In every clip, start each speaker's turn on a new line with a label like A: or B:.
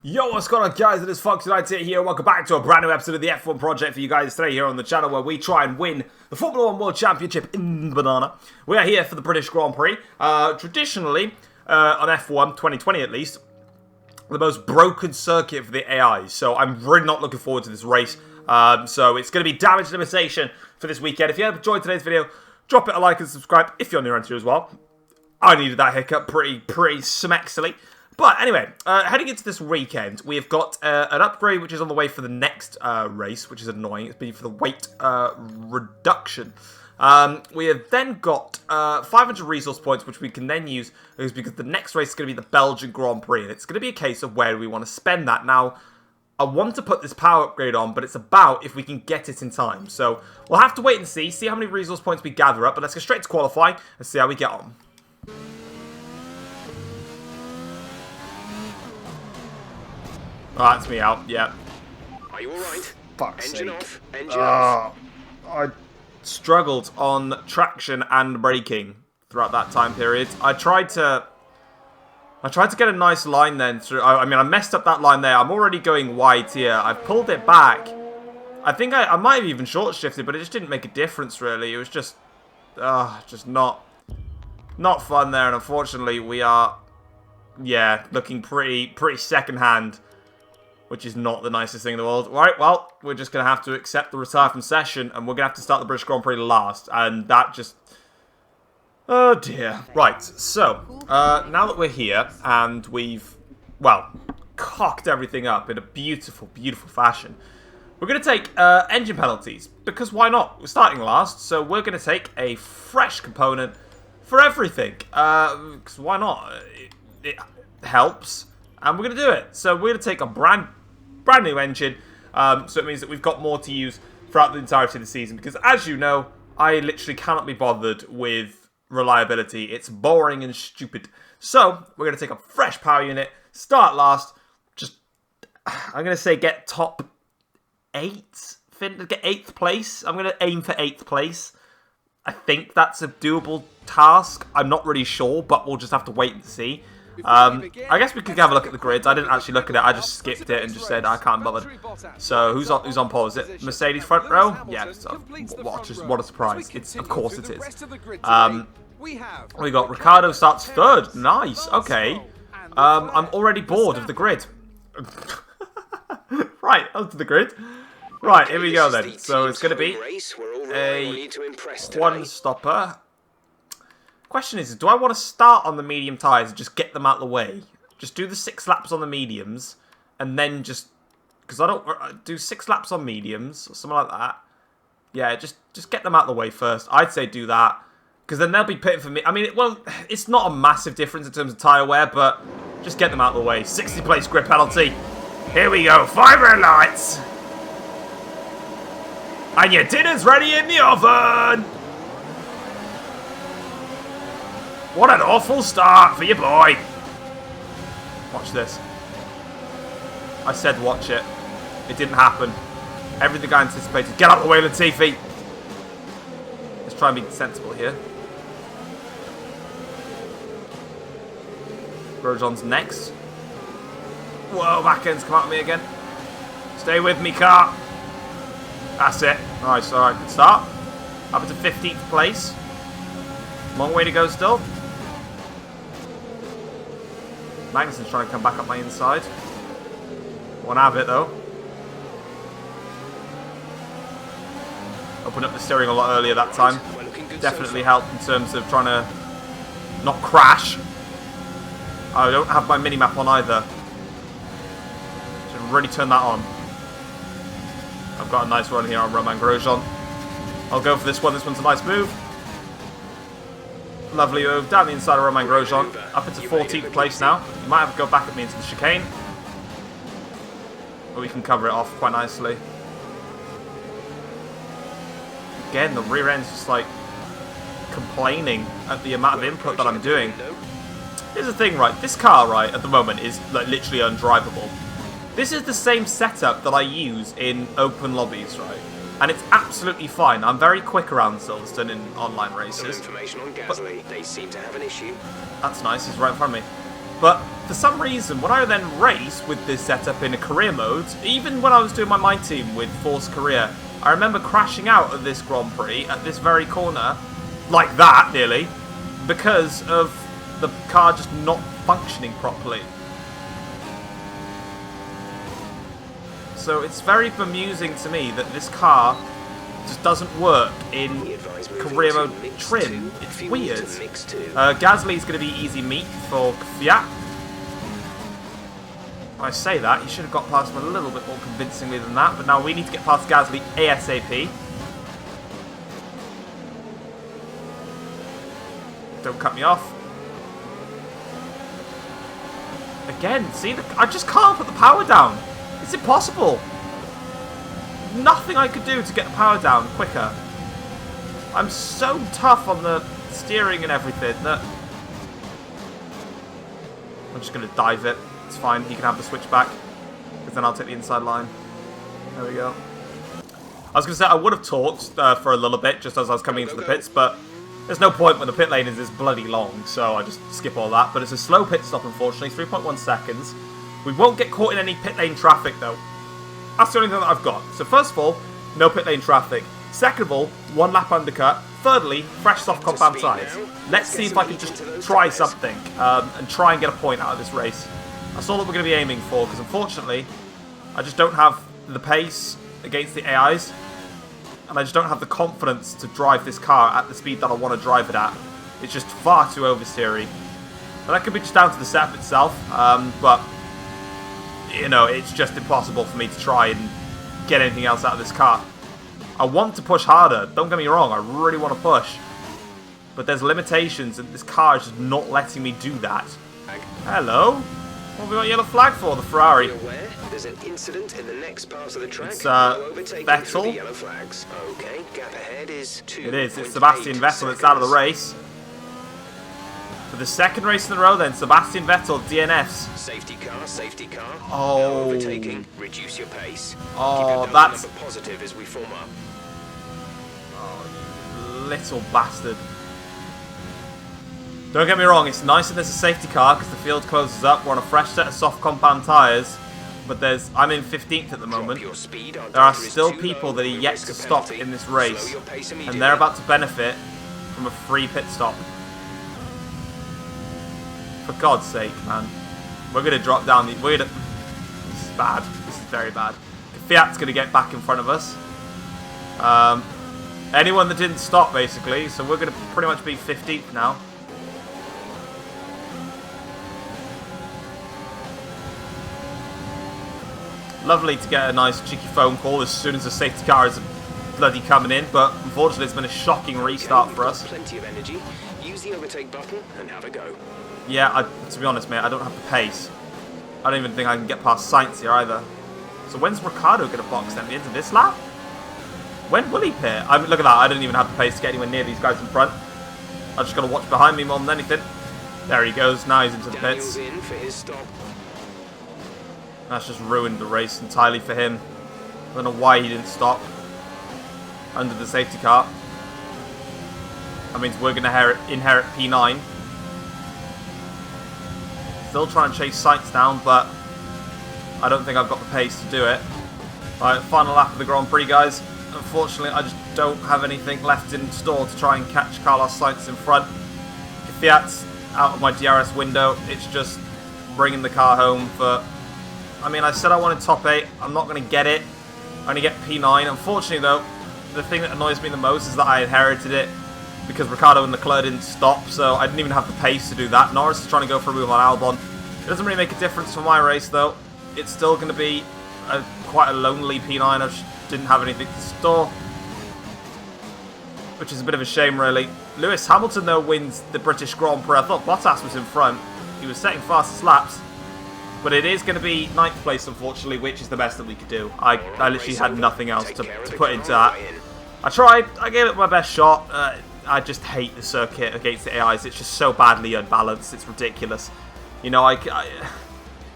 A: Yo, what's going on, guys? It is Foxydude here. Welcome back to a brand new episode of the F1 Project for you guys today here on the channel, where we try and win the Formula 1 World Championship in the banana. We are here for the British Grand Prix. Traditionally, on F1, 2020 at least, the most broken circuit for the AI. So I'm really not looking forward to this race. So it's going to be damage limitation for this weekend. If you have enjoyed today's video, drop it a like and subscribe if you're new around here as well. I needed that hiccup pretty smexily. But anyway, heading into this weekend, we've got an upgrade which is on the way for the next race, which is annoying. It's been for the weight reduction. We have then got 500 resource points, which we can then use because the next race is going to be the Belgian Grand Prix, and it's going to be a case of where we want to spend that. Now, I want to put this power upgrade on, but it's about if we can get it in time. So we'll have to wait and see how many resource points we gather up, but let's go straight to qualify and see how we get on. Oh, that's me out, yeah.
B: Are you alright?
A: Fuck's
B: Engine
A: sake.
B: off. Engine off.
A: I struggled on traction and braking throughout that time period. I tried to get a nice line then through. I mean, I messed up that line there. I'm already going wide here. I've pulled it back. I think I might have even short shifted, but it just didn't make a difference really. It was just not fun there, and unfortunately we are, yeah, looking pretty second hand, which is not the nicest thing in the world. Right, well, we're just going to have to accept the retire from session, and we're going to have to start the British Grand Prix last, and that just... Oh, dear. Right, so, now that we're here, and we've, well, cocked everything up in a beautiful fashion, we're going to take engine penalties, because why not? We're starting last, so we're going to take a fresh component for everything, because why not? It helps, and we're going to do it. So we're going to take a brand new engine, so it means that we've got more to use throughout the entirety of the season, because as you know, I literally cannot be bothered with reliability. It's boring and stupid. So we're going to take a fresh power unit, start last, just, I'm going to say get top 8, get 8th place. I'm going to aim for 8th place. I think that's a doable task. I'm not really sure, but we'll just have to wait and see. I guess we could have a look at the grids. I didn't actually look at it. I just skipped it and just said I can't bother. So who's on pole? Is it Mercedes front row? Yeah. So, what a surprise! Of course it is. We got Ricardo starts third. Nice. Okay. I'm already bored of the grid. Right, onto the grid. Right, here we go then. So it's going to be a one stopper. Question is, do I want to start on the medium tyres and just get them out of the way? Just do the 6 laps on the mediums, and then just... Because I don't... Do 6 laps on mediums, or something like that. Yeah, just get them out of the way first. I'd say do that, because then they'll be pitting for me. I mean, it's not a massive difference in terms of tyre wear, but just get them out of the way. 60 place grip penalty. Here we go. 5 red lights. And your dinner's ready in the oven. What an awful start for your boy. Watch this. I said watch it. It didn't happen. Everything I anticipated. Get out of the way, Latifi. Let's try and be sensible here. Grosjean's next. Whoa, back end's come out of me again. Stay with me, car. That's it. Nice, alright, good start. Up to 15th place. Long way to go still. Magnussen's trying to come back up my inside. Won't have it though. Opened up the steering a lot earlier that time. Definitely helped in terms of trying to not crash. I don't have my mini-map on either. Should really turn that on. I've got a nice run here on Romain Grosjean. I'll go for this one. This one's a nice move. Lovely move. Down the inside of Romain Grosjean. Up into 14th place now. You might have to go back at me into the chicane. But we can cover it off quite nicely. Again, the rear end's just like complaining at the amount of input that I'm doing. Here's the thing, right? This car, right, at the moment is like literally undrivable. This is the same setup that I use in open lobbies, right? And it's absolutely fine. I'm very quick around Silverstone in online races.
B: Information on Gasly. They seem to have an issue.
A: That's nice. He's right in front of me. But for some reason, when I then race with this setup in a career mode, even when I was doing my team with Force Career, I remember crashing out of this Grand Prix at this very corner, like that, nearly, because of the car just not functioning properly. So it's very bemusing to me that this car just doesn't work in career mode trim. It's weird. Gasly's going to be easy meat for Fiat. When I say that, he should have got past him a little bit more convincingly than that, but now we need to get past Gasly ASAP. Don't cut me off. Again, see, I just can't put the power down. It's impossible. Nothing I could do to get the power down quicker. I'm so tough on the steering and everything that I'm just going to dive it. It's fine. He can have the switchback, because then I'll take the inside line. There we go. I was going to say I would have talked for a little bit just as I was coming into the pits, but there's no point when the pit lane is this bloody long, so I just skip all that. But it's a slow pit stop, unfortunately, 3.1 seconds. We won't get caught in any pit lane traffic, though. That's the only thing that I've got. So first of all, no pit lane traffic. Second of all, one lap undercut. Thirdly, fresh soft compound tyres. Let's see if I can just try something and try and get a point out of this race. That's all that we're going to be aiming for, because unfortunately, I just don't have the pace against the AIs, and I just don't have the confidence to drive this car at the speed that I want to drive it at. It's just far too oversteery. And that could be just down to the setup itself, but you know, it's just impossible for me to try and get anything else out of this car. I want to push harder, don't get me wrong, I really want to push. But there's limitations, and this car is just not letting me do that. Hello? What have we got yellow flag for? The Ferrari.
B: There's an incident in the next part of the track.
A: It's Vettel.
B: Yellow flags. Okay, gap ahead is 2.
A: It is. It's Sebastian Vettel that's out of the race. For the second race in a row then, Sebastian Vettel DNFs.
B: Safety car, safety car.
A: Oh.
B: No overtaking. Reduce your pace.
A: Oh,
B: Keep your
A: that's
B: number positive as we form up.
A: Oh, you little bastard. Don't get me wrong, it's nice that there's a safety car because the field closes up. We're on a fresh set of soft compound tyres. But I'm in 15th at the moment. There are still people that are yet to stop in this race. And they're about to benefit from a free pit stop. For God's sake, man. We're going to drop down the... This is bad. This is very bad. Fiat's going to get back in front of us. Anyone that didn't stop, basically. So we're going to pretty much be 15th now. Lovely to get a nice cheeky phone call as soon as the safety car is bloody coming in, but unfortunately it's been a shocking restart for us.
B: Plenty of energy. Use the overtake button and have a go.
A: Yeah, to be honest, mate, I don't have the pace. I don't even think I can get past Sainz here either. So when's Ricciardo going to box at the end of this lap? When will he pit? I mean, look at that, I don't even have the pace to get anywhere near these guys in front. I just got to watch behind me more than anything. There he goes, now he's into the pits.
B: In for his stop.
A: That's just ruined the race entirely for him. I don't know why he didn't stop under the safety car. That means we're going to inherit P9. Still trying to chase Sainz down, but I don't think I've got the pace to do it. Alright, final lap of the Grand Prix, guys. Unfortunately, I just don't have anything left in store to try and catch Carlos Sainz in front. If Fiat's out of my DRS window, it's just bringing the car home for... I mean, I said I wanted top 8. I'm not going to get it. I only get P9. Unfortunately, though, the thing that annoys me the most is that I inherited it because Ricciardo and Leclerc didn't stop, so I didn't even have the pace to do that. Norris is trying to go for a move on Albon. It doesn't really make a difference for my race, though. It's still going to be quite a lonely P9. I just didn't have anything to store, which is a bit of a shame, really. Lewis Hamilton, though, wins the British Grand Prix. I thought Bottas was in front. He was setting fastest laps. But it is going to be 9th place, unfortunately, which is the best that we could do. I literally had nothing else to put into that. I tried. I gave it my best shot. I just hate the circuit against the AIs. It's just so badly unbalanced. It's ridiculous. You know,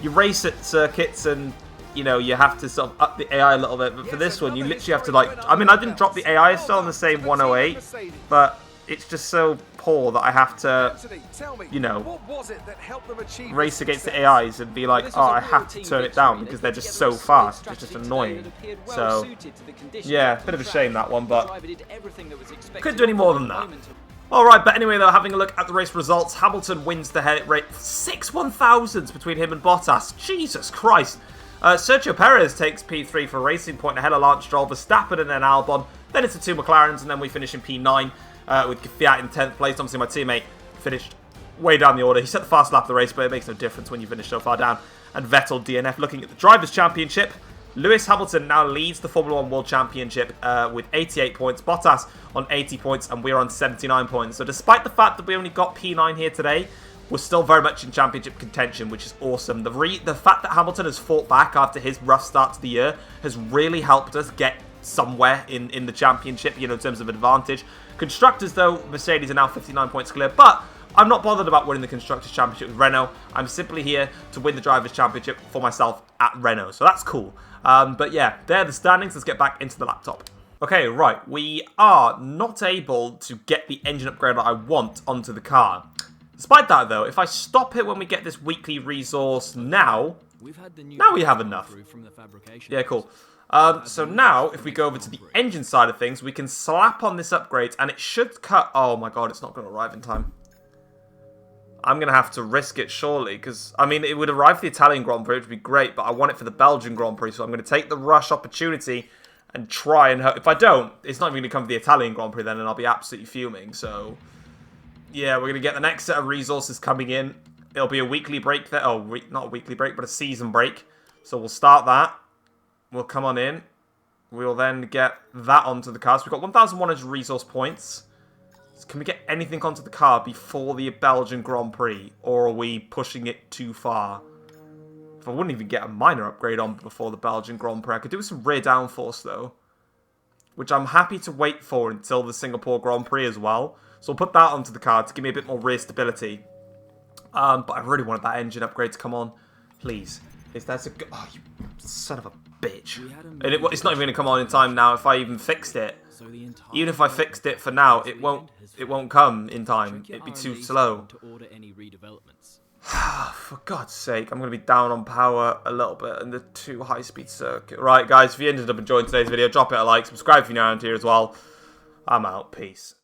A: you race at circuits and, you know, you have to sort of up the AI a little bit. But for this one, you literally have to, like... I mean, I didn't drop the AI. It's still on the same 108. But it's just so poor that I have to,
C: Anthony, tell me,
A: you know,
C: what was it that helped them achieve
A: race
C: this
A: against the
C: success?
A: AIs and be like, oh, I have to turn it down because they're just so fast. It's just annoying. So, yeah, bit of a shame that one, but couldn't do any more than that. Alright, but anyway, though, having a look at the race results, Hamilton wins the head rate. 6 1,000s between him and Bottas. Jesus Christ. Sergio Perez takes P3 for Racing Point ahead of Lance Stroll, Verstappen and then Albon. Then it's the 2 McLarens, and then we finish in P9 with Fiat in 10th place. Obviously, my teammate finished way down the order. He set the fast lap of the race, but it makes no difference when you finish so far down. And Vettel DNF. Looking at the Drivers' Championship, Lewis Hamilton now leads the Formula 1 World Championship with 88 points. Bottas on 80 points, and we're on 79 points. So despite the fact that we only got P9 here today, we're still very much in championship contention, which is awesome. The fact that Hamilton has fought back after his rough start to the year has really helped us get somewhere in the championship, you know, in terms of advantage. Constructors, though, Mercedes are now 59 points clear, but I'm not bothered about winning the Constructors' Championship with Renault. I'm simply here to win the Drivers' Championship for myself at Renault, so that's cool. But yeah, they're the standings. Let's get back into the laptop. Okay, right. We are not able to get the engine upgrade that I want onto the car. Despite that, though, if I stop it when we get this weekly resource now we have enough. Yeah, cool. So now, if we go over to the engine side of things, we can slap on this upgrade, and it should cut... Oh my god, it's not going to arrive in time. I'm going to have to risk it, surely, because, I mean, it would arrive for the Italian Grand Prix, which would be great, but I want it for the Belgian Grand Prix, so I'm going to take the rush opportunity and try and hope. If I don't, it's not even going to come for the Italian Grand Prix then, and I'll be absolutely fuming, so... Yeah, we're going to get the next set of resources coming in. It'll be a weekly break there. Oh, not a weekly break, but a season break. So we'll start that. We'll come on in. We'll then get that onto the car. So we've got 1,100 resource points. So can we get anything onto the car before the Belgian Grand Prix? Or are we pushing it too far? If I wouldn't even get a minor upgrade on before the Belgian Grand Prix. I could do with some rear downforce, though. Which I'm happy to wait for until the Singapore Grand Prix as well. So we'll put that onto the car to give me a bit more rear stability. But I really wanted that engine upgrade to come on. Please. That's a... Oh, you son of a bitch. And it's not even going to come on in time now if I even fixed it. Even if I fixed it for now, it won't come in time. It'd be too slow. For God's sake, I'm going to be down on power a little bit in the 2 high-speed circuit. Right, guys, if you ended up enjoying today's video, drop it a like. Subscribe if you're new around here as well. I'm out. Peace.